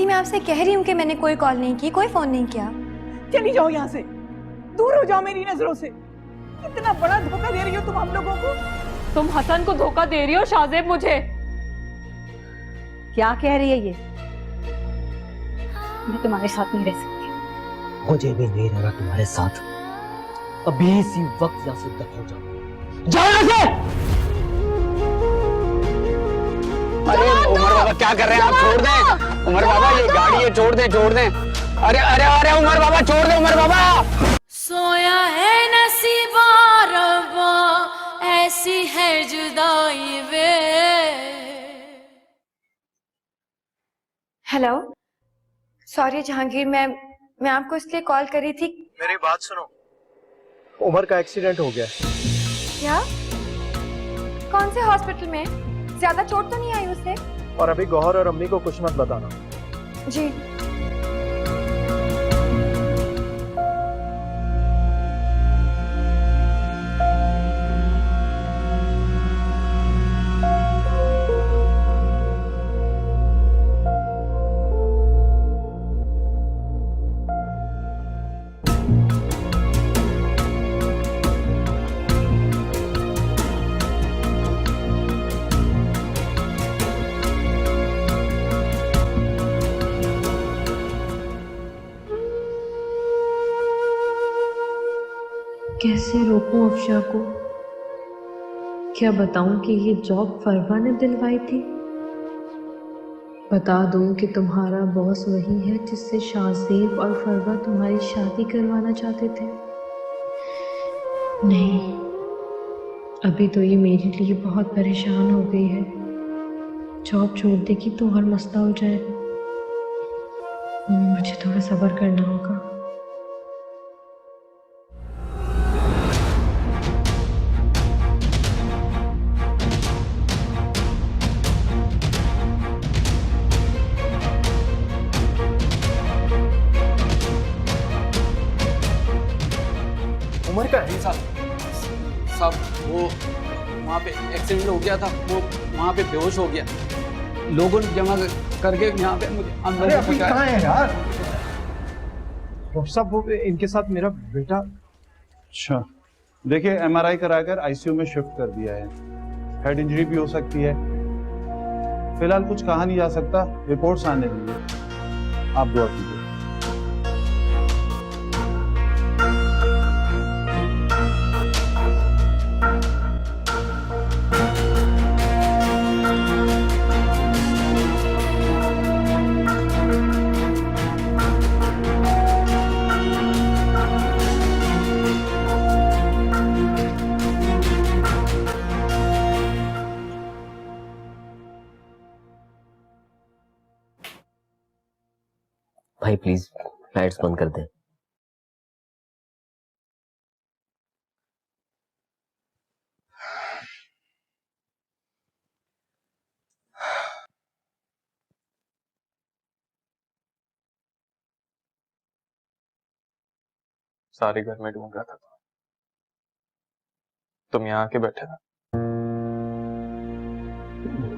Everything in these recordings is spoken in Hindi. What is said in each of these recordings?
मैं आपसे कह रही हूँ कि मैंने कोई कॉल नहीं की, कोई फोन नहीं किया। चली जाओ यहाँ से, दूर हो जाओ मेरी नजरों से। कितना बड़ा धोखा दे रही हो तुम हम लोगों को। तुम हसन को धोखा दे रही हो शाहजेब मुझे। क्या कह रही है ये? मैं तुम्हारे साथ नहीं रह सकती। मुझे भी नहीं रहना तुम्हारे साथ। अभी इसी वक्त यहाँ से दफा हो जाओ। जाओ यहाँ से। अरे उमर बाबा क्या कर रहे हैं आप? छोड़ दें उमर बाबा, ये गाड़ी है, छोड़ दें छोड़ दें। अरे अरे अरे उमर बाबा छोड़ दें उमर बाबा। सोया है नसीबा रब्बा, ऐसी है जुदाई वे। हेलो, सॉरी जहांगीर, मैं आपको इसलिए कॉल करी थी। मेरी बात सुनो, उमर का एक्सीडेंट हो गया। क्या? कौन से हॉस्पिटल में? ज्यादा चोट तो नहीं आई उसे? और अभी गौहर और अम्मी को कुछ मत बताना। जी। कैसे रोकूं अफशा को? क्या बताऊं कि ये जॉब फरवा ने दिलवाई थी? बता दूं कि तुम्हारा बॉस वही है जिससे शाहजेब और फरवा तुम्हारी शादी करवाना चाहते थे? नहीं, अभी तो ये मेरे लिए बहुत परेशान हो गई है। जॉब छोड़ देगी तो हर मसला हो जाएगा। मुझे थोड़ा सब्र करना होगा। उमर का है साहब वो वहाँ पे एक्सीडेंट हो गया था, वो वहाँ पे बेहोश हो गया। लोगों ने जमा करके यहाँ पे मुझे अरे अभी कहाँ है यार? डॉक्टर साहब वो इनके साथ मेरा बेटा। अच्छा, देखिए एमआरआई कराकर आईसीयू में शिफ्ट कर दिया है। हेड इंजरी भी हो सकती है। फिलहाल कुछ कहा नहीं जा सकता, रिपोर्ट्स आने दीजिए। आप दुआ कीजिए। भाई प्लीज लाइट्स बंद कर दे। सारे घर में ढूंढ रहा था, तुम यहाँ आके बैठे था।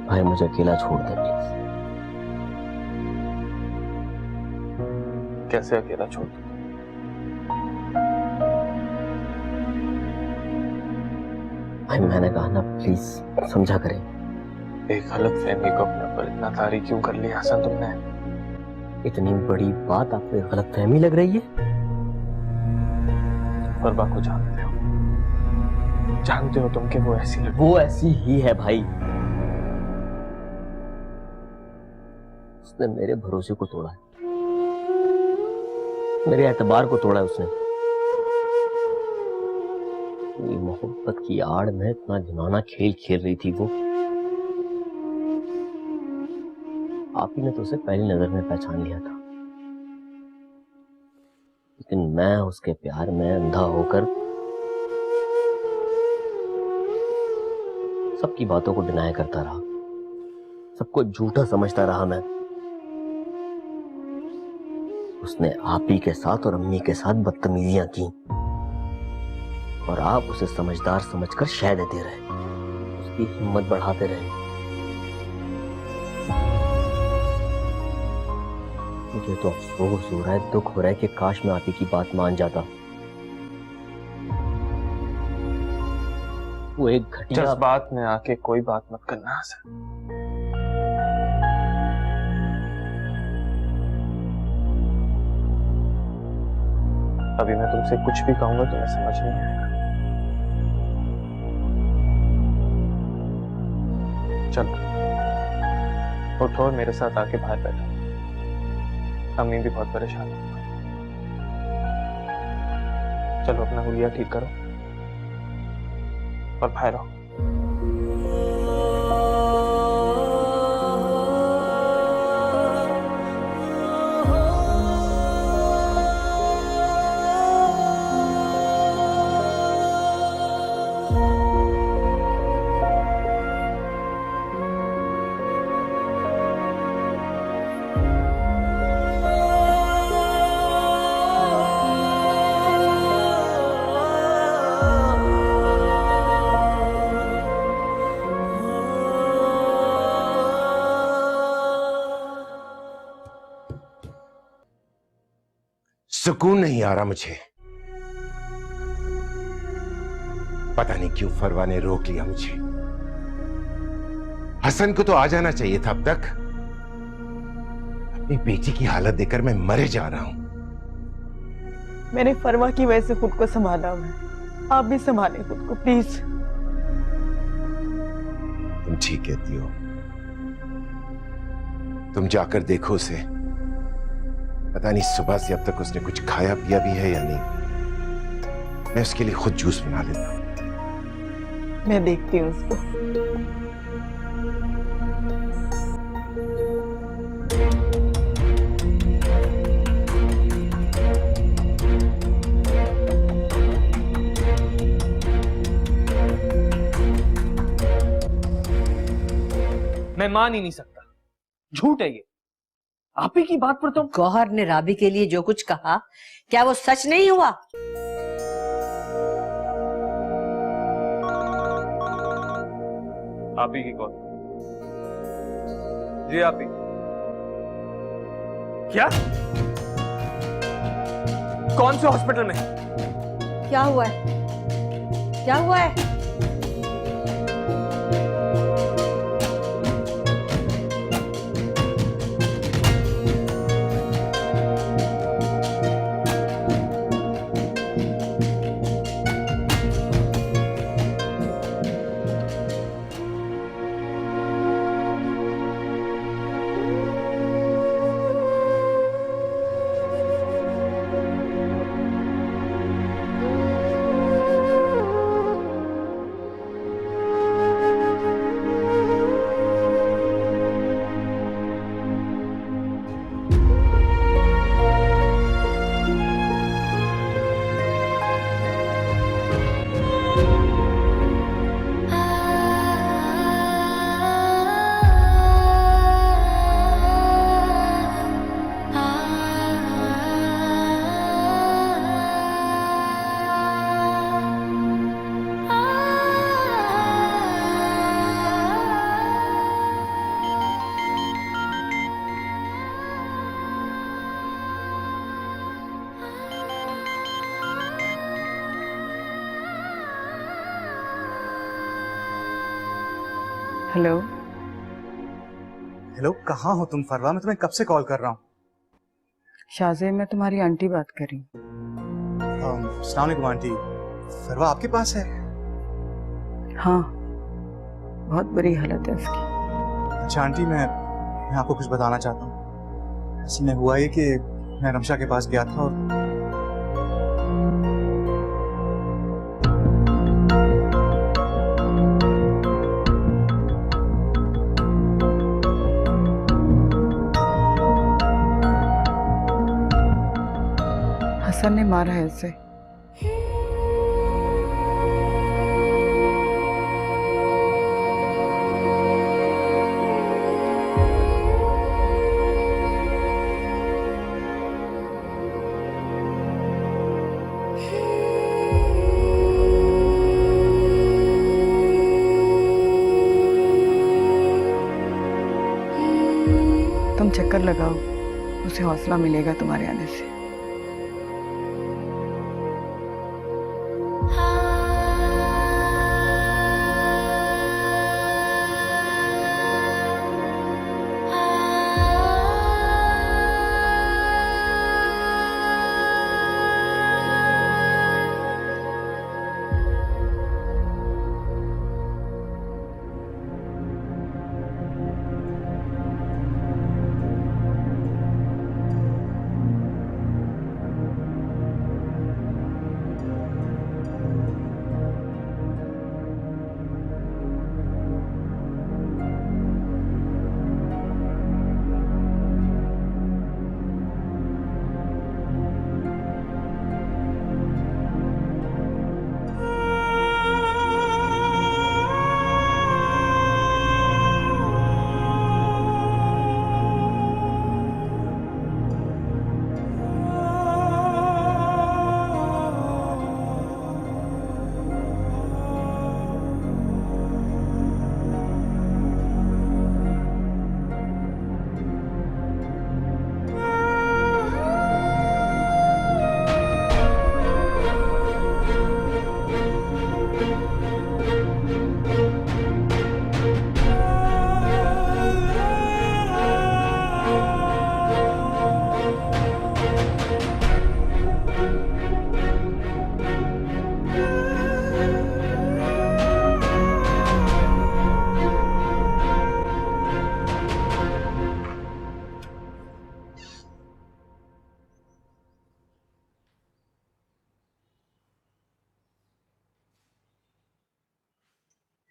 भाई मुझे अकेला छोड़ दे प्लीज। कैसे अकेला छोड़ दूं? भाई मैंने कहा ना, प्लीज समझा करें। एक गलत फहमी को अपने ऊपर इतना तारी क्यों कर लिया हसन तुमने? इतनी बड़ी बात आपको गलत फहमी लग रही है? फरवा को जानते हो तुम कि वो ऐसी लड़की। वो ऐसी ही है भाई। उसने मेरे भरोसे को तोड़ा है, मेरे एतबार को तोड़ा है उसने। मेरी मोहब्बत की आड़ में इतना घिनौना खेल खेल रही थी वो। आप ही ने तो उसे पहली नजर में पहचान लिया था, लेकिन मैं उसके प्यार में अंधा होकर सबकी बातों को डिनाय करता रहा, सबको झूठा समझता रहा मैं। उसने आप ही के साथ और अम्मी के साथ बदतमीजियां की और आप उसे समझदार समझकर शह देते रहे, उसकी हिम्मत बढ़ाते रहे। मुझे तो अफसोस हो रहा है, दुख हो रहा है कि काश मैं आप ही की बात मान जाता। वो एक घटिया जज्बात में आके कोई बात मत करना हसन। अभी मैं तुमसे कुछ भी कहूंगा तुम्हें समझ नहीं आएगा। चलो उठो और मेरे साथ आके बाहर बैठो। अम्मी भी बहुत परेशान है। चलो अपना हुलिया ठीक करो और बाहर आओ। सुकून नहीं आ रहा मुझे। पता नहीं क्यों फरवा ने रोक लिया मुझे। हसन को तो आ जाना चाहिए था अब तक। अपनी बेटी की हालत देखकर मैं मरे जा रहा हूं। मैंने फरवा की वजह से खुद को संभाला है, आप भी संभालें खुद को प्लीज। तुम ठीक कहती हो। तुम जाकर देखो उसे। पता नहीं सुबह से अब तक उसने कुछ खाया पिया भी है या नहीं। मैं उसके लिए खुद जूस बना लेता हूं। मैं देखती हूँ उसको। मैं मान ही नहीं सकता, झूठ है ये। आप ही की बात पर तो गौहर ने राबी के लिए जो कुछ कहा, क्या वो सच नहीं हुआ? आप ही की कौन? जी आप ही। क्या? कौन से हॉस्पिटल में? क्या हुआ है? क्या हुआ है? हेलो हेलो, कहाँ हो तुम फरवा? मैं तुम्हें कब से कॉल कर रहा हूँ। शाहजेब, मैं तुम्हारी आंटी बात कर रही हूँ। अस्सलाम वालेकुम आंटी। फरवा आपके पास है? हाँ, बहुत बुरी हालत है उसकी। अच्छा आंटी, मैं आपको कुछ बताना चाहता हूँ। असल में हुआ ये कि मैं रमशा के पास गया था और हसन ने मारा है उसे। तुम चक्कर लगाओ, उसे हौसला मिलेगा तुम्हारे आने से।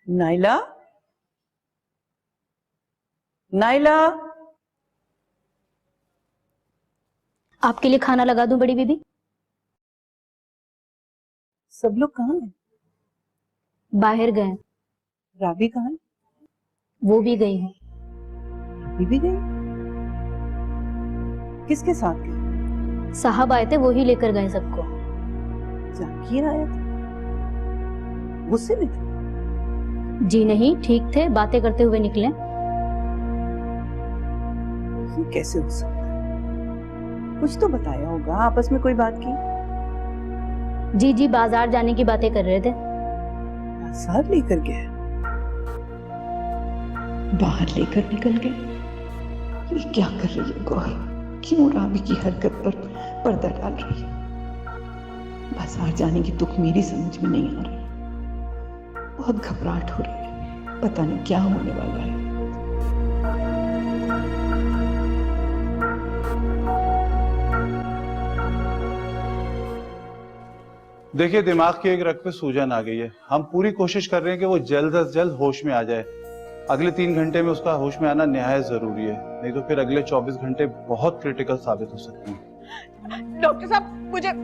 नाइला, नाइला, आपके लिए खाना लगा दूं बड़ी बीबी? सब लोग कहाँ हैं? बाहर गए। राबी कहाँ है? वो भी गई है। राबी भी गई? किसके साथ गई? साहब आए थे, वो ही लेकर गए सबको। जाकिर आया था? गुस्से में थे? जी नहीं, ठीक थे, बातें करते हुए निकले। ये कैसे हो सकता है? कुछ तो बताया होगा, आपस में कोई बात की? जी जी, बाजार जाने की बातें कर रहे थे। बाजार लेकर गए? बाहर लेकर निकल गए? ये क्या कर रही है गौहर? क्यों राबी की हरकत पर पर्दा डाल रही है? बाजार जाने की तुक मेरी समझ में नहीं आ रही। बहुत घबराहट हो रही है, पता नहीं क्या होने वाला है। देखिए, दिमाग की एक रग पे सूजन आ गई है। हम पूरी कोशिश कर रहे हैं कि वो जल्द से जल्द होश में आ जाए। अगले 3 घंटे में उसका होश में आना निहायत जरूरी है, नहीं तो फिर अगले 24 घंटे बहुत क्रिटिकल साबित हो सकते हैं। डॉक्टर साहब,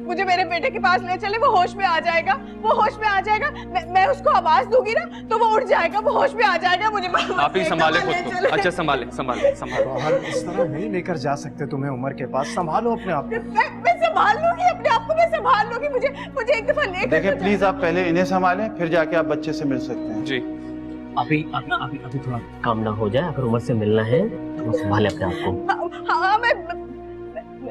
मुझे मेरे बेटे के पास ले चले, वो होश में आ जाएगा, वो होश में आ जाएगा। मैं उसको आवाज दूंगी ना तो वो उठ जाएगा, वो होश में आ जाएगा। मुझे आप ही संभाले खुद को। अच्छा, संभाले। बाहर इस तरह नहीं लेकर जा सकते तुम्हें उमर के पास। संभालो अपने आप को। मैं संभाल लूंगी अपने आप को, मैं संभाल लूंगी। मुझे एक दफा लेकर देखिए प्लीज, आप पहले इन्हें संभालें, फिर जाके आप बच्चे से मिल सकते हैं। जी, अभी थोड़ा काम ना हो जाए। अगर उमर से मिलना है तो संभाले अपने आप को। हाँ, मैं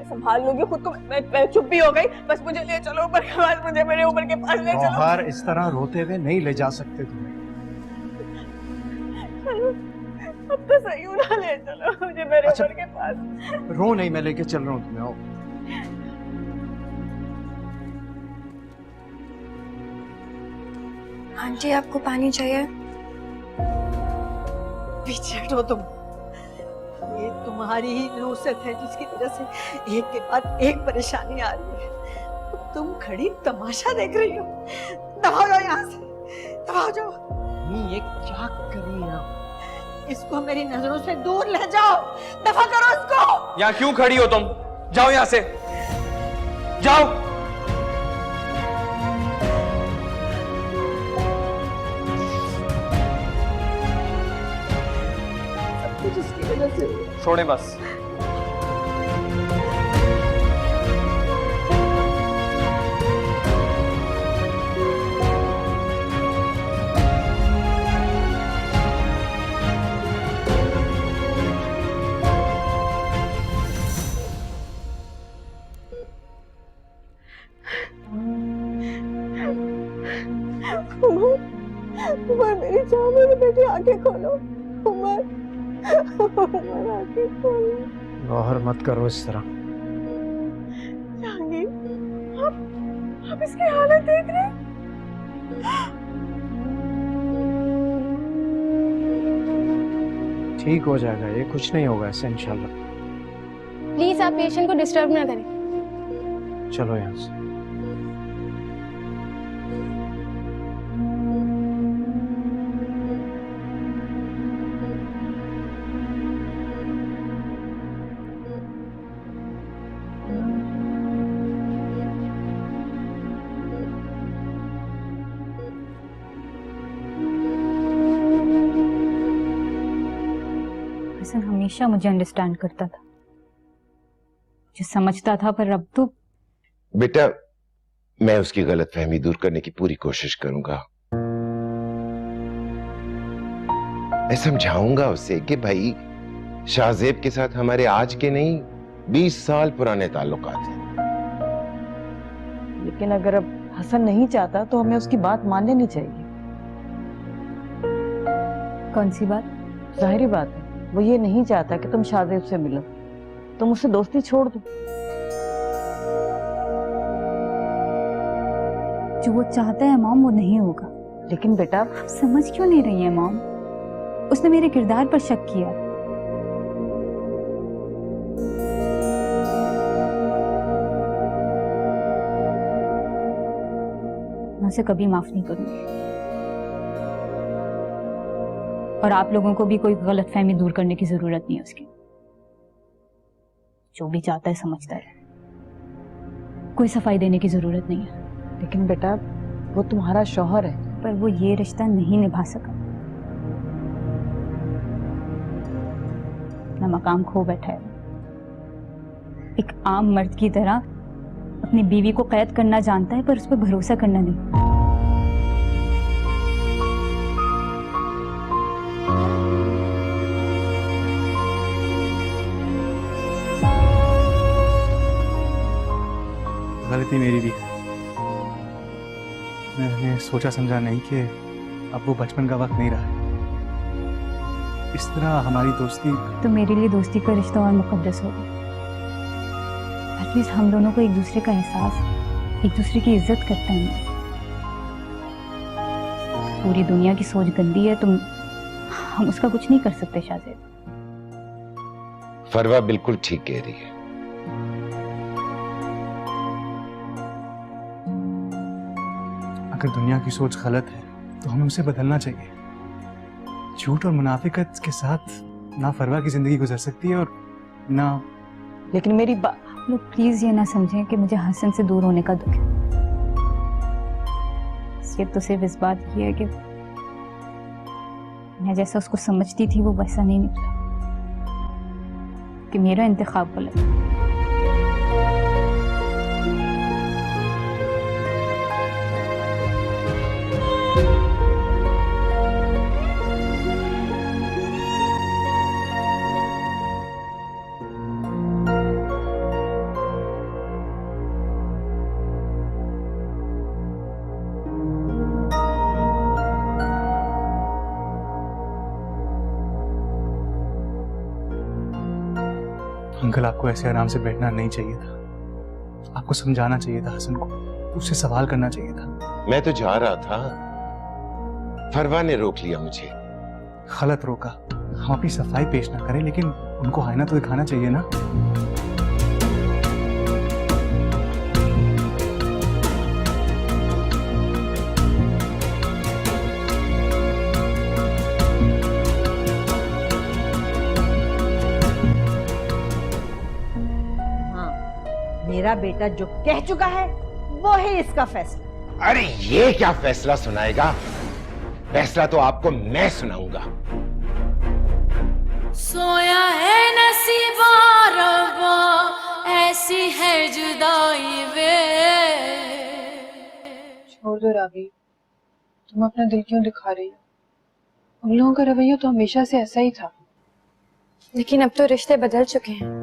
संभाल लूंगी खुद को। मैं चुप भी हो गई। बस मुझे ले चलो ऊपर के पास, मुझे मेरे ऊपर के पास ले चलो। बाहर इस तरह रोते हुए नहीं ले जा सकते तुम्हें। अब तो सही हो ना, ले चलो मुझे मेरे ऊपर के पास। रो नहीं, मैं लेके चल रहा हूँ तुम्हें। आओ। आंटी, आपको पानी चाहिए? पीछे हटो तुम। ये तुम्हारी ही नूसत है जिसकी वजह से एक के बाद एक परेशानी आ रही है। तुम खड़ी तमाशा देख रही हो। दबा जाओ यहाँ से, दबा जाओ। ये क्या कर रही हो? इसको मेरी नजरों से दूर ले जाओ, दफा करो इसको। यहाँ क्यों खड़ी हो तुम? जाओ यहाँ से, जाओ। जिसकी वजह से छोड़े बस। उमर मेरी जान, मेरी बेटी आंखें खोलो। उमर, उमर आंखें खोलो। गौहर मत करो इस तरह। जहांगीर, आप इसकी हालत देख रहे हैं? ठीक हो जाएगा, ये कुछ नहीं होगा ऐसे इंशाल्लाह। प्लीज आप पेशेंट को डिस्टर्ब ना करें। चलो यहाँ से। हसन हमेशा मुझे अंडरस्टैंड करता था, जो समझता था, पर अब तो बेटा मैं उसकी गलतफहमी दूर करने की पूरी कोशिश करूंगा। मैं समझाऊंगा उसे कि भाई शाहजेब के साथ हमारे आज के नहीं 20 साल पुराने ताल्लुकात हैं। लेकिन अगर अब हसन नहीं चाहता तो हमें उसकी बात मान लेनी चाहिए। कौन सी बात? जाहिर बात है, वो ये नहीं चाहता कि तुम शाहजेब से मिलो, तुम उससे दोस्ती छोड़ दो। जो वो चाहता है मॉम, वो नहीं होगा। लेकिन बेटा आप समझ क्यों नहीं रही है मॉम? उसने मेरे किरदार पर शक किया। मैं उसे कभी माफ नहीं करूंगी, और आप लोगों को भी कोई गलतफहमी दूर करने की जरूरत नहीं है उसकी। जो भी चाहता है समझता है, कोई सफाई देने की जरूरत नहीं है। लेकिन बेटा वो तुम्हारा शौहर है। पर वो ये रिश्ता नहीं निभा सका, अपना मकाम खो बैठा है। एक आम मर्द की तरह अपनी बीवी को कैद करना जानता है, पर उस पर भरोसा करना नहीं। गलती मेरी भी है। मैंने सोचा समझा नहीं कि अब वो बचपन का वक्त नहीं रहा है। इस तरह हमारी दोस्ती तो मेरे लिए दोस्ती का रिश्ता और मुकद्दस हो गया। एटलीस्ट हम दोनों को एक दूसरे का एहसास, एक दूसरे की इज्जत करते हैं। पूरी दुनिया की सोच गंदी है, तो हम उसका कुछ नहीं कर सकते शाहजेब। फरवा बिल्कुल ठीक कह रही है। अगर दुनिया की सोच गलत है तो हमें उसे बदलना चाहिए। झूठ और मुनाफिकत के साथ ना फरवा की जिंदगी गुजर सकती है और ना। लेकिन मेरी लोग प्लीज ये ना समझें कि मुझे हसन से दूर होने का दुख है। ये तो सिर्फ इस बात की है कि मैं जैसा उसको समझती थी वो वैसा नहीं निकला, कि मेरा इंतखाब गलत है। अंकल आपको ऐसे आराम से बैठना नहीं चाहिए था। आपको समझाना चाहिए था हसन को, उससे सवाल करना चाहिए था। मैं तो जा रहा था, फरवा ने रोक लिया मुझे। गलत रोका। हम अपनी सफाई पेश ना करें, लेकिन उनको आईना तो दिखाना चाहिए ना। मेरा बेटा जो कह चुका है वो ही इसका फैसला। अरे ये क्या फैसला सुनाएगा? फैसला तो आपको मैं सुनाऊंगा। सोया है नसीबा रब्बा, ऐसी है जुदाई वे। छोड़ दो रावी, तुम अपना दिल क्यों दिखा रही हो? उन लोगों का रवैया तो हमेशा से ऐसा ही था। लेकिन अब तो रिश्ते बदल चुके हैं।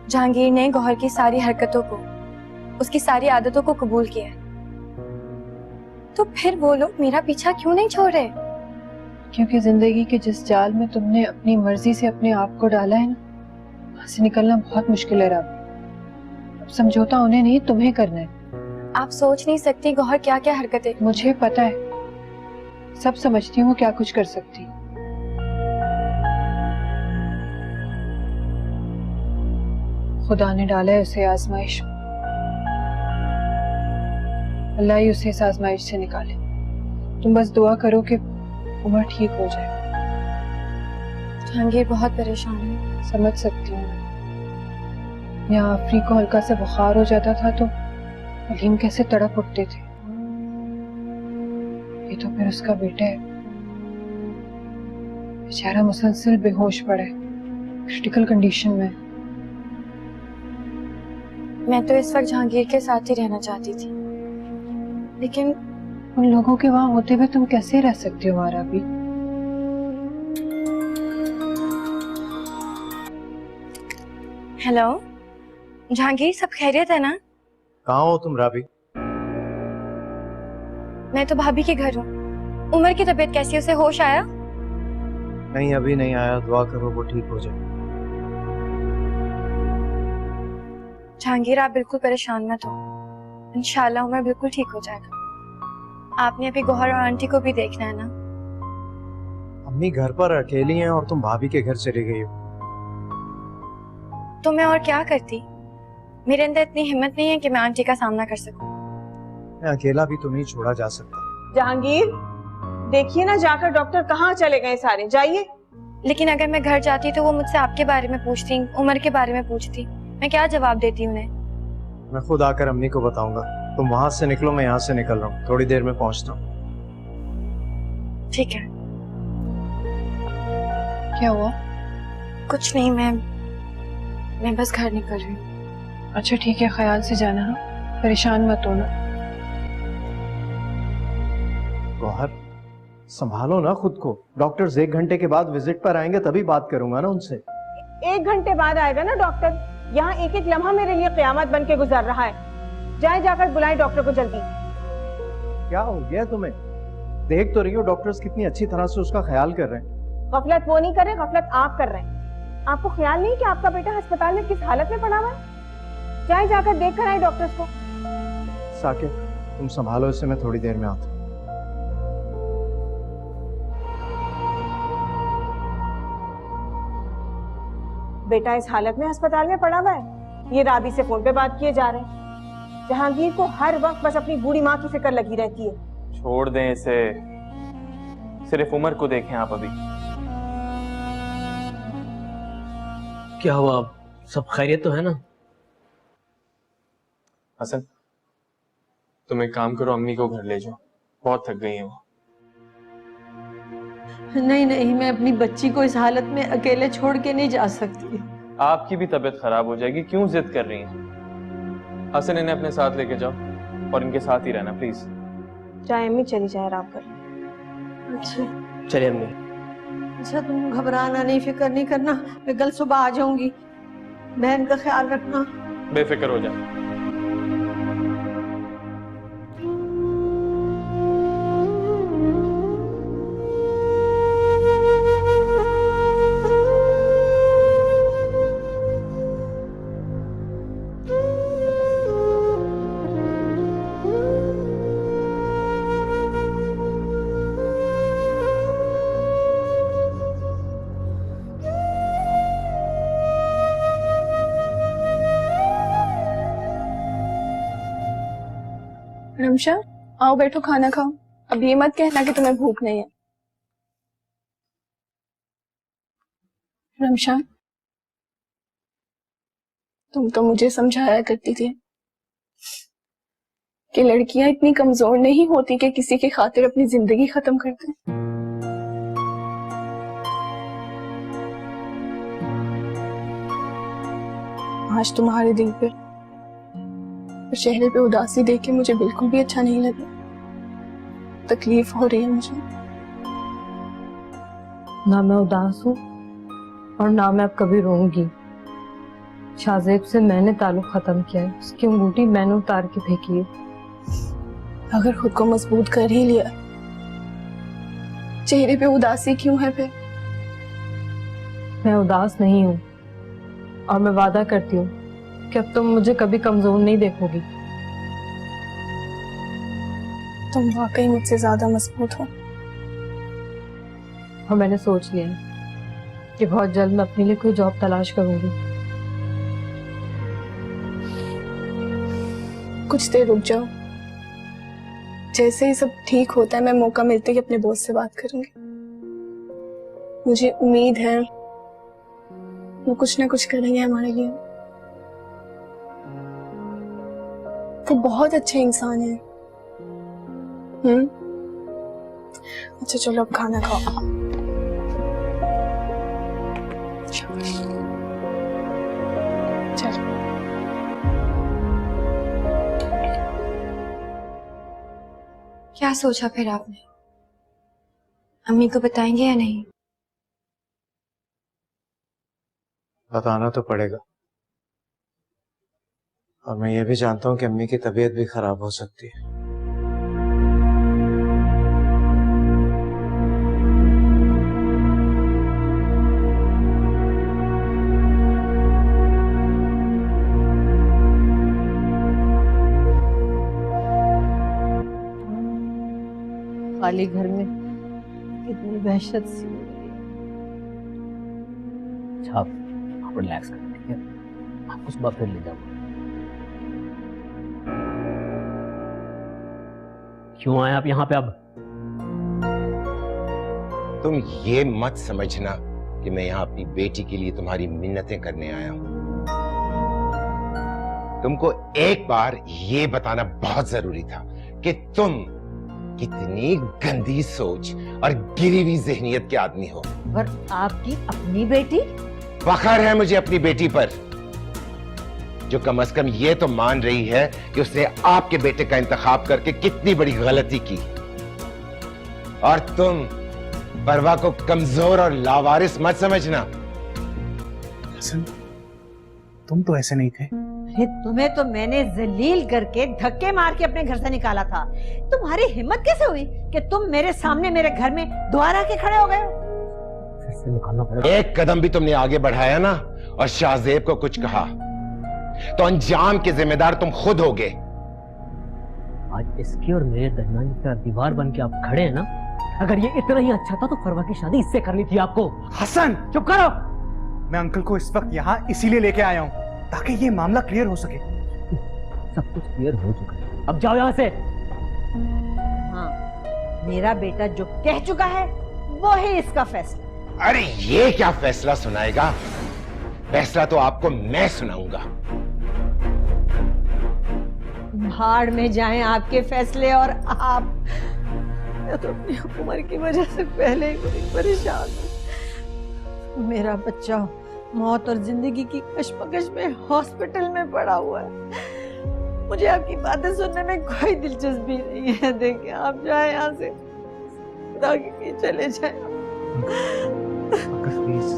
जहांगीर ने गौहर की सारी हरकतों को, उसकी सारी आदतों को कबूल किया है। तो फिर वो लोग मेरा पीछा क्यों नहीं छोड़ रहे? क्योंकि जिंदगी के जिस जाल में तुमने अपनी मर्जी से अपने आप को डाला है ना, वहां से निकलना बहुत मुश्किल है राबी। अब समझौता उन्हें नहीं तुम्हें करना है। आप सोच नहीं सकती गौहर क्या क्या हरकतें। मुझे पता है, सब समझती हूँ वो क्या कुछ कर सकती। खुदा ने डाला है उसे आजमाइश, अल्लाह ही उसे इस आजमाइश से निकाले। तुम बस दुआ करो कि उमर ठीक हो जाए। जहांगीर बहुत परेशान है। समझ सकती हूँ। यहाँ आफरी को हल्का से बुखार हो जाता था तो अलीम कैसे तड़प उठते थे। ये तो फिर उसका बेटा है, बेचारा मुसलसल बेहोश पड़ा है, क्रिटिकल कंडीशन में। मैं तो इस वक्त जहांगीर के साथ ही रहना चाहती थी, लेकिन उन लोगों के वहां होते हुए तुम कैसे रह सकती हो हमारा भी? हेलो जहांगीर, सब खैरियत है ना? कहाँ हो तुम राबी? मैं तो भाभी के घर हूँ। उमर की तबीयत कैसी है, उसे होश आया? नहीं, अभी नहीं आया। दुआ करो वो ठीक हो जाए। जहांगीर आप बिल्कुल परेशान मत हो, इंशाल्लाह उमर बिल्कुल ठीक हो जाएगा। आपने अभी गौहर और आंटी को भी देखना है ना? अम्मी घर पर अकेली हैं और तुम भाभी के घर चली गई हो। तो मैं और क्या करती? मेरे अंदर इतनी हिम्मत नहीं है कि मैं आंटी का सामना कर सकूं। मैं अकेला भी तो नहीं छोड़ा जा सकता। जहांगीर देखिए ना, जाकर डॉक्टर कहाँ चले गए सारे, जाइए। लेकिन अगर मैं घर जाती तो वो मुझसे आपके बारे में पूछती, उमर के बारे में पूछती, मैं क्या जवाब देती उन्हें? मैं खुद आकर अम्मी को बताऊंगा। तुम वहां से निकलो, मैं यहाँ से निकल रहा हूँ, थोड़ी देर में पहुंचता हूँ। ठीक है। क्या हुआ? कुछ नहीं, मैं बस घर निकल रही हूँ। अच्छा ठीक है, ख्याल से जाना, हाँ? परेशान मत होना। गौहर संभालो ना खुद को। डॉक्टर्स 1 घंटे के बाद विजिट पर आएंगे, तभी बात करूंगा ना उनसे। 1 घंटे बाद आएगा ना डॉक्टर। यहाँ एक एक लम्हा मेरे लिए क़यामत बन के गुजर रहा है। जाए, जाकर बुलाएं डॉक्टर को जल्दी। क्या हो गया तुम्हें? देख तो रही हो डॉक्टर्स कितनी अच्छी तरह से उसका ख्याल कर रहे हैं। गफलत वो नहीं कर रहे, गफलत आप कर रहे हैं। आपको ख्याल नहीं कि आपका बेटा अस्पताल में किस हालत में पड़ा हुआ है? जाए, जाकर देख कर आए डॉक्टर्स को। साकिब तुम संभालो इसे, मैं थोड़ी देर में आता हूँ। बेटा इस हालत में अस्पताल में पड़ा हुआ है। ये राबी से फोन पे बात किए जा रहे हैं। जहांगीर को हर वक्त बस अपनी बूढ़ी माँ की फिक्र लगी रहती है। छोड़ दें इसे, सिर्फ उमर को देखें आप अभी। क्या हुआ? अब सब खैरियत तो है ना? हसन तुम एक काम करो, अम्मी को घर ले जाओ, बहुत थक गई है वो। नहीं नहीं, मैं अपनी बच्ची को इस हालत में अकेले छोड़ के नहीं जा सकती। आपकी भी तबीयत खराब हो जाएगी, क्यों जिद कर रही हैं? हसन इन्हें अपने साथ लेके जाओ और इनके साथ ही रहना प्लीज। चाहे अम्मी चली जाए, आराम कर। अच्छा चलिए अम्मी। अच्छा, तुम घबराना नहीं, फिक्र नहीं करना। मैं कल सुबह आ जाऊंगी। बहन का ख्याल रखना। बेफिक्र हो जाए। रमशा आओ बैठो, खाना खाओ। अब ये मत कहना कि तुम्हें भूख नहीं है। रमशा तुम तो मुझे समझाया करती थी कि लड़कियां इतनी कमजोर नहीं होती कि किसी की खातिर अपनी जिंदगी खत्म कर दें। आज तुम्हारे दिल पे और चेहरे पे उदासी देख के मुझे बिल्कुल भी अच्छा नहीं लगा। तकलीफ हो रही है मुझे। ना मैं उदास हूँ और ना मैं अब कभी रोऊंगी। शाहजेब से मैंने ताल्लुक खत्म किया है, उसकी अंगूठी मैंने उतार के फेंकी है। अगर खुद को मजबूत कर ही लिया, चेहरे पे उदासी क्यों है फिर? मैं उदास नहीं हूँ और मैं वादा करती हूँ कि अब तुम मुझे कभी कमजोर नहीं देखोगी। तुम वाकई मुझसे ज्यादा मजबूत हो। और मैंने सोच लिया है कि बहुत जल्द मैं अपने लिए कोई जॉब तलाश करूंगी। कुछ देर रुक जाओ, जैसे ही सब ठीक होता है मैं मौका मिलते ही अपने बॉस से बात करूंगी। मुझे उम्मीद है वो कुछ ना कुछ करेंगे हमारे लिए। वो बहुत अच्छे इंसान हैं। अच्छा चलो अब खाना खाओ। चलो। क्या सोचा फिर आपने? अम्मी को बताएंगे या नहीं? बताना तो पड़ेगा। और मैं ये भी जानता हूँ कि अम्मी की तबीयत भी खराब हो सकती है। खाली घर में कितनी वहशत सी हो रही है। अच्छा आप रिलैक्स करें, ठीक है? आपको सुबह फिर ले जाऊंगा। क्यों आए आप यहाँ पे अब? तुम ये मत समझना कि मैं यहाँ अपनी बेटी के लिए तुम्हारी मिन्नतें करने आया हूं। तुमको एक बार ये बताना बहुत जरूरी था कि तुम कितनी गंदी सोच और गिरी हुई ज़हनियत के आदमी हो। और आपकी अपनी बेटी? फख्र है मुझे अपनी बेटी पर, जो कम से कम ये तो मान रही है कि उसने आपके बेटे का इंतखाब करके कितनी बड़ी गलती की। और तुम परवा को कमजोर और लावारिस मत समझना। हसन, तुम तो ऐसे नहीं थे। अरे तुम्हें तो मैंने जलील करके धक्के मार के अपने घर से निकाला था। तुम्हारी हिम्मत कैसे हुई कि तुम मेरे सामने मेरे घर में द्वारा के खड़े हो गए हो? फिर से निकालना पड़ेगा। एक कदम भी तुमने आगे बढ़ाया ना और शाहजेब को कुछ कहा तो अंजाम के जिम्मेदार तुम खुद होगे। आज इसके और मेरे दरमियान इतना दीवार बन के आप खड़े हैं ना, अगर ये इतना ही अच्छा था तो फरवा की शादी इससे करनी थी आपको। हसन, चुप करो। मैं अंकल को इस वक्त यहाँ इसीलिए लेके आया हूँ ताकि ये मामला क्लियर हो सके। सब कुछ क्लियर हो चुका है, अब जाओ यहाँ से। हाँ, मेरा बेटा जो कह चुका है वो ही इसका फैसला। अरे ये क्या फैसला सुनाएगा? फैसला तो आपको मैं सुनाऊंगा। भाड़ में जाएं आपके फैसले। और आप, मैं तो अपनी उम्र की वजह से पहले ही बड़ी परेशान हूँ। मेरा बच्चा मौत और जिंदगी की कश्मकश में हॉस्पिटल में पड़ा हुआ है। मुझे आपकी बातें सुनने में कोई दिलचस्पी नहीं है। देखिए आप जाए यहाँ से, खुदा के लिए चले जाए। प्लीज।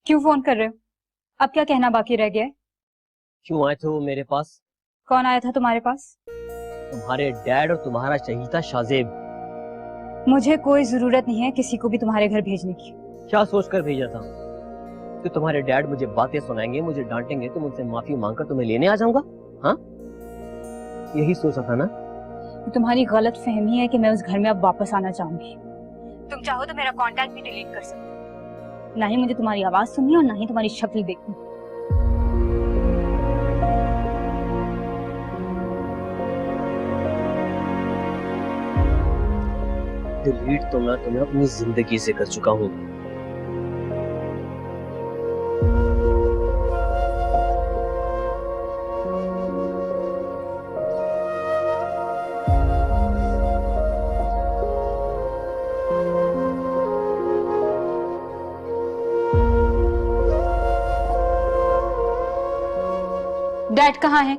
क्यों फोन कर रहे हो? अब क्या कहना बाकी रह गया है? क्यों आए थे वो मेरे पास? कौन आया था तुम्हारे पास? तुम्हारे डैड और तुम्हारा चहीता शाहजेब। मुझे कोई जरूरत नहीं है किसी को भी तुम्हारे घर भेजने की। क्या सोचकर भेजा था कि तुम्हारे डैड मुझे बातें सुनाएंगे, मुझे डांटेंगे तो मुझसे माफी मांगकर तुम्हें लेने आ जाऊंगा? हाँ, यही सोचा था ना? तुम्हारी गलत फहमी है कि मैं उस घर में अब वापस आना चाहूंगी। तुम चाहो तो मेरा कांटेक्ट भी डिलीट कर सकते हो। ना ही मुझे तुम्हारी आवाज सुननी और ना ही तुम्हारी शक्ल देखनी। डिलीट तो मैं तुम्हें अपनी जिंदगी से कर चुका हूँ। डैड कहाँ है?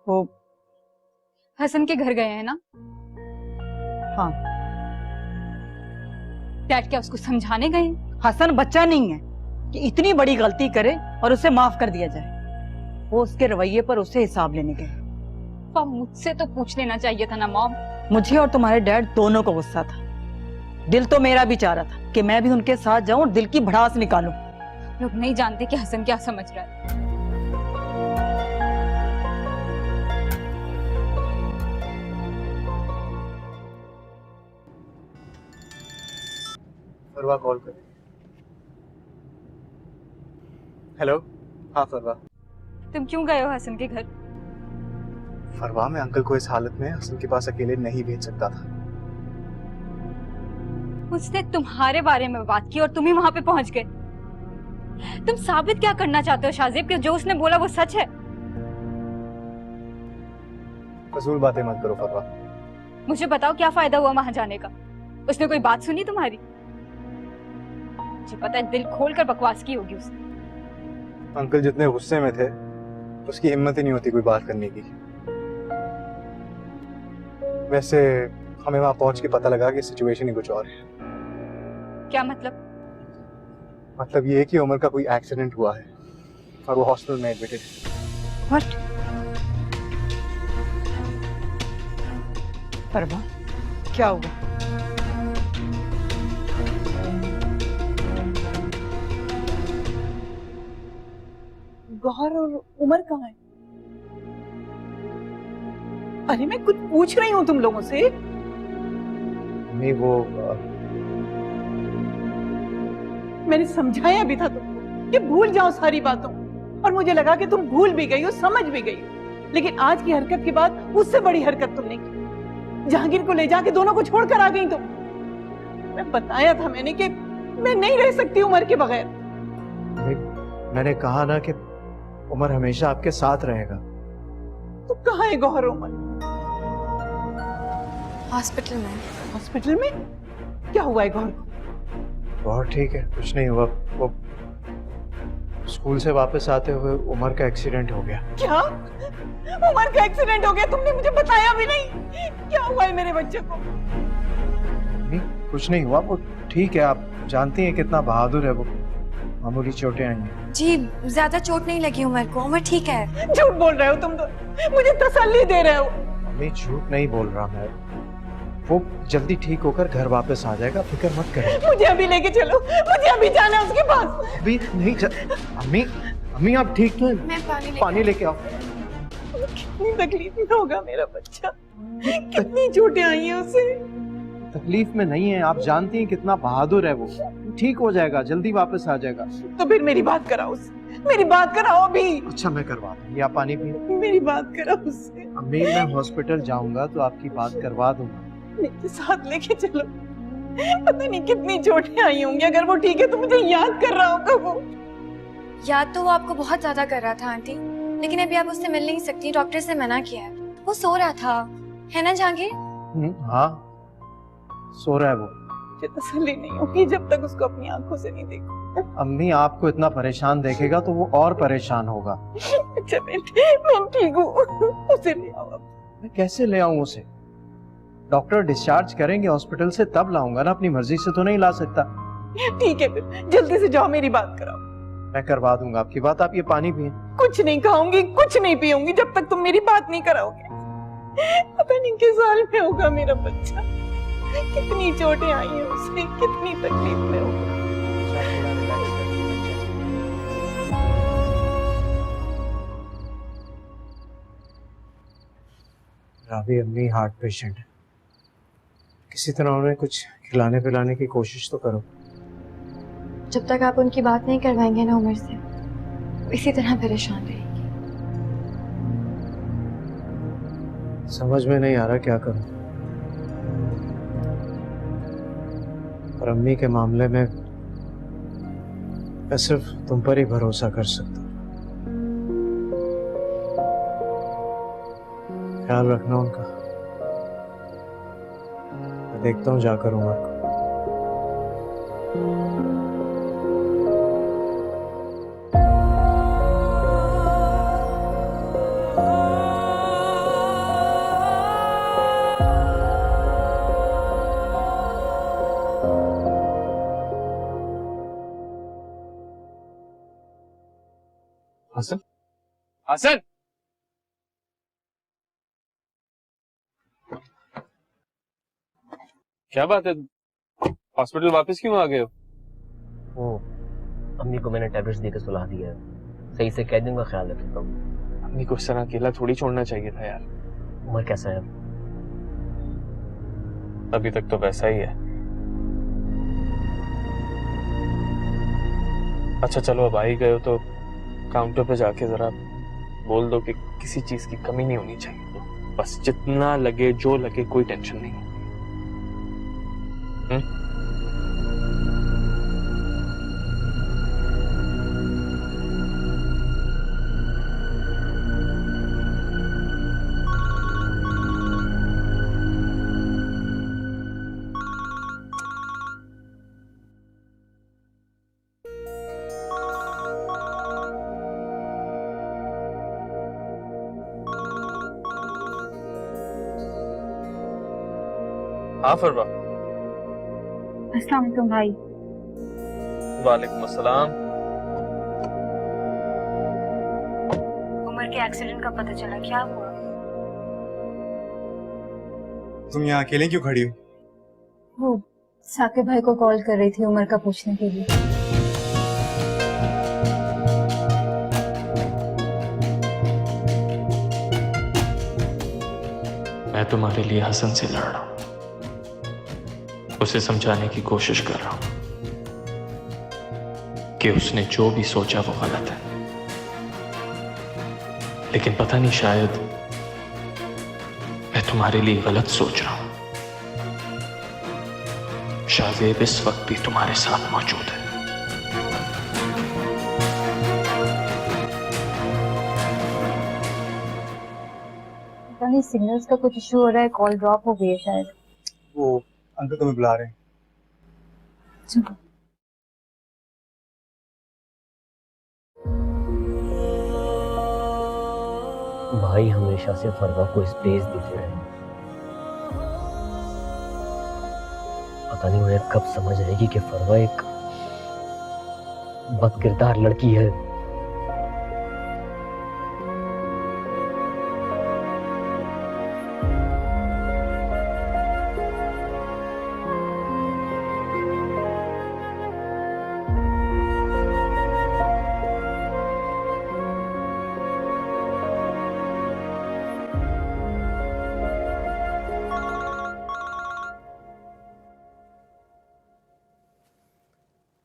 वो हसन के घर गए हैं ना? हाँ। डैड क्या उसको समझाने गए हैं? हसन बच्चा नहीं है कि इतनी बड़ी गलती करे और उसे माफ कर दिया जाए। वो उसके रवैये पर उससे हिसाब लेने गए। मुझसे तो पूछ लेना चाहिए था ना मॉम। मुझे और तुम्हारे डैड दोनों को गुस्सा था। दिल तो मेरा भी चाह रहा था कि मैं भी उनके साथ जाऊं और दिल की भड़ास निकालूं। लोग नहीं जानते कि हसन क्या समझ रहा है। फरवा कॉल कर। हेलो। हाँ फरवा। तुम क्यों गए हो हसन के घर? फरवा, मैं अंकल को इस हालत में हसन के पास अकेले नहीं भेज सकता था। उसने तुम्हारे बारे में बात की और तुम ही वहां पे पहुंच गए। तुम साबित क्या करना चाहते हो शाजिब कि जो उसने बोला वो सच है? फजूल बातें मत करो फरवा। मुझे बताओ क्या फायदा हुआ वहां जाने का? उसने कोई बात सुनी तुम्हारी? मुझे पता है दिल खोलकर बकवास की होगी उसने। अंकल जितने गुस्से में थे उसकी हिम्मत ही नहीं होती कोई बात करने की। वैसे हमें वहां पहुंच के पता लगा कि सिचुएशन ही कुछ और है। क्या मतलब? मतलब ये कि उमर का कोई एक्सीडेंट हुआ है और वो हॉस्पिटल में एडमिटेड है। व्हाट? परवा, क्या हुआ? गौहर और उमर कहाँ है? अरे मैं कुछ पूछ रही हूँ तुम लोगों से। नहीं वो मैंने समझाया भी था तुमको कि भूल जाओ सारी बातों, और मुझे लगा कि तुम भूल भी गई हो, समझ भी गई हो। लेकिन आज की हरकत के बाद उससे बड़ी हरकत तुमने की। जहांगीर को ले जाके दोनों को छोड़कर आ गई तुम। मैं बताया था मैंने कि मैं नहीं रह सकती उमर के बगैर। मैंने कहा ना कि उमर हमेशा आपके साथ रहेगा। तो कहाँ है गौहर उमर? हॉस्पिटल में। हॉस्पिटल में? क्या हुआ है गौहर को? बहुत ठीक है, कुछ नहीं हुआ। वो स्कूल से वापस आते हुए उमर का एक्सीडेंट हो गया। क्या? उमर का एक्सीडेंट हो गया? तुमने मुझे बताया भी नहीं। क्या हुआ है मेरे बच्चे को? नहीं कुछ नहीं हुआ, वो ठीक है। आप जानती हैं कितना बहादुर है वो। मामूली चोटें आई हैं। जी ज्यादा चोट नहीं लगी उमर को, उमर ठीक है। झूठ बोल रहे हो तुम तो, मुझे तसल्ली दे रहे हो। मैं झूठ नहीं बोल रहा मैं। वो जल्दी ठीक होकर घर वापस आ जाएगा, फिक्र मत करें। मुझे अभी लेके चलो, मुझे अभी जाना है उसके पास। अभी नहीं अम्मी, अम्मी आप ठीक तो हैं? मैं पानी लेके आओ। कितनी तकलीफ में होगा मेरा बच्चा, कितनी चोटें आई हैं उसे। तकलीफ में नहीं है, आप जानती हैं कितना बहादुर है वो। ठीक हो जाएगा, जल्दी वापस आ जाएगा। तो फिर मेरी बात कराओ उससे, मेरी बात कराओ अभी। अच्छा मैं करवा दूंगी, आप पानी पिए। मेरी बात कराओ उससे। अम्मी मैं हॉस्पिटल जाऊंगा तो आपकी बात करवा दूंगा। मेरे साथ लेके चलो। पता नहीं कितनी चोटें आई होंगी। अगर वो ठीक है तो मुझे याद कर रहा होगा वो। याद तो वो आपको बहुत ज्यादा कर रहा था आंटी, लेकिन अभी आप उससे मिल नहीं सकती, डॉक्टर से मना किया है। वो सो रहा था, है ना जहांगीर? हाँ सो रहा है वो। मुझे तसल्ली नहीं होगी जब तक उसको अपनी आंखों से नहीं देखूं। अम्मी आपको इतना परेशान देखेगा तो वो और परेशान होगा। अच्छा मैं ठीक हूँ, उसे ले आओ। मैं कैसे ले आऊं उसे? डॉक्टर डिस्चार्ज करेंगे हॉस्पिटल से तब लाऊंगा ना, अपनी मर्जी से तो नहीं ला सकता। ठीक है फिर जल्दी से जाओ, मेरी बात कराओ। मैं करवा दूंगा आपकी बात, आप ये पानी पिए। कुछ नहीं खाऊंगी, कुछ नहीं पीऊंगी जब तक तुम मेरी बात नहीं कराओगे। पता नहीं किस हाल में होगा मेरा बच्चा, कितनी चोटें आई हैं उसे, कितनी तकलीफ में होगा। रावी अम्मी हार्ट पेशेंट है, किसी तरह उन्हें कुछ खिलाने पिलाने की कोशिश तो करो। जब तक आप उनकी बात नहीं करवाएंगे ना उमर से, इसी तरह परेशान रहेंगी। समझ में नहीं आ रहा क्या करूं। और अम्मी के मामले में मैं सिर्फ तुम पर ही भरोसा कर सकता हूं। ख्याल रखना उनका। मैं देखता हूं जाकर उमर को। हसन, हसन, क्या बात है? हॉस्पिटल वापस क्यों आ गए हो? वो अम्मी को मैंने टैबलेट्स देकर सुला दिया है, सही से कह दूंगा, ख्याल रखेगा। अम्मी को इस तरह अकेला थोड़ी छोड़ना चाहिए था यार। उमर कैसा है? अभी तक तो वैसा ही है। अच्छा चलो, अब आ ही गए हो तो काउंटर पे जाके जरा बोल दो कि किसी चीज की कमी नहीं होनी चाहिए, बस जितना लगे जो लगे, कोई टेंशन नहीं। हाँ फरवा। अस्सलाम वालेकुम भाई। वालेकुम अस्सलाम। उमर के एक्सीडेंट का पता चला, क्या हुआ? तुम यहाँ अकेले क्यों खड़ी हो? वो साकिब भाई को कॉल कर रही थी उमर का पूछने के लिए। मैं तुम्हारे लिए हसन से लड़ रहा हूं, उसे समझाने की कोशिश कर रहा हूं कि उसने जो भी सोचा वो गलत है, लेकिन पता नहीं, शायद मैं तुम्हारे लिए गलत सोच रहा हूं। शाज़ेब इस वक्त भी तुम्हारे साथ मौजूद है। पता नहीं सिग्नल्स का कुछ इशू हो रहा है, कॉल ड्रॉप हो गई है शायद। वो अंकल तुम्हें बुला रहे हैं। भाई हमेशा से फरवा को स्पेस देते रहे, पता नहीं उन्हें कब समझ आएगी कि फरवा एक बदकिरदार लड़की है।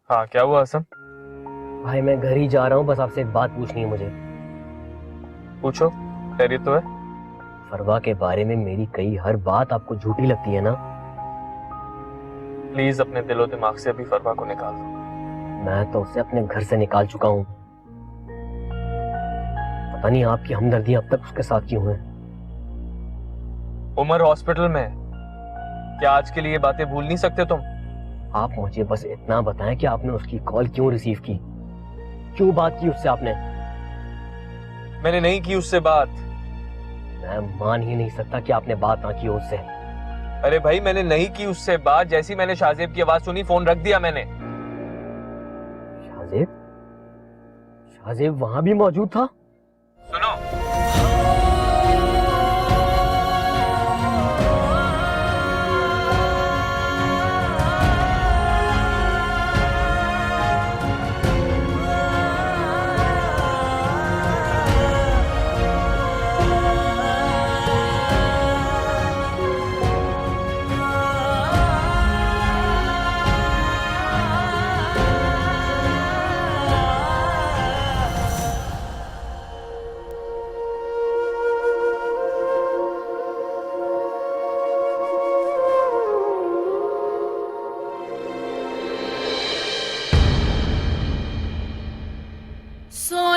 हाँ क्या हुआ हसन? भाई मैं घर ही जा रहा हूँ, बस आपसे एक बात पूछनी है मुझे। पूछो, खैरियत तो है? फरवा के बारे में मेरी कई हर बात आपको झूठी लगती है ना? प्लीज अपने दिलो दिमाग से अभी फरवा को निकाल दो। मैं तो उसे अपने घर से निकाल चुका हूँ, पता नहीं आपकी हमदर्दी अब तक उसके साथ क्यों है। उमर हॉस्पिटल में है, क्या आज के लिए बातें भूल नहीं सकते तुम? आप मुझे बस इतना बताएं कि आपने उसकी कॉल क्यों रिसीव की, क्यों बात की उससे आपने? मैंने नहीं की उससे बात। मैं मान ही नहीं सकता कि आपने बात ना की हो उससे। अरे भाई मैंने नहीं की उससे बात, जैसी मैंने शाज़ेब की आवाज सुनी फोन रख दिया मैंने। शाज़ेब? शाज़ेब वहां भी मौजूद था? सुनो, सो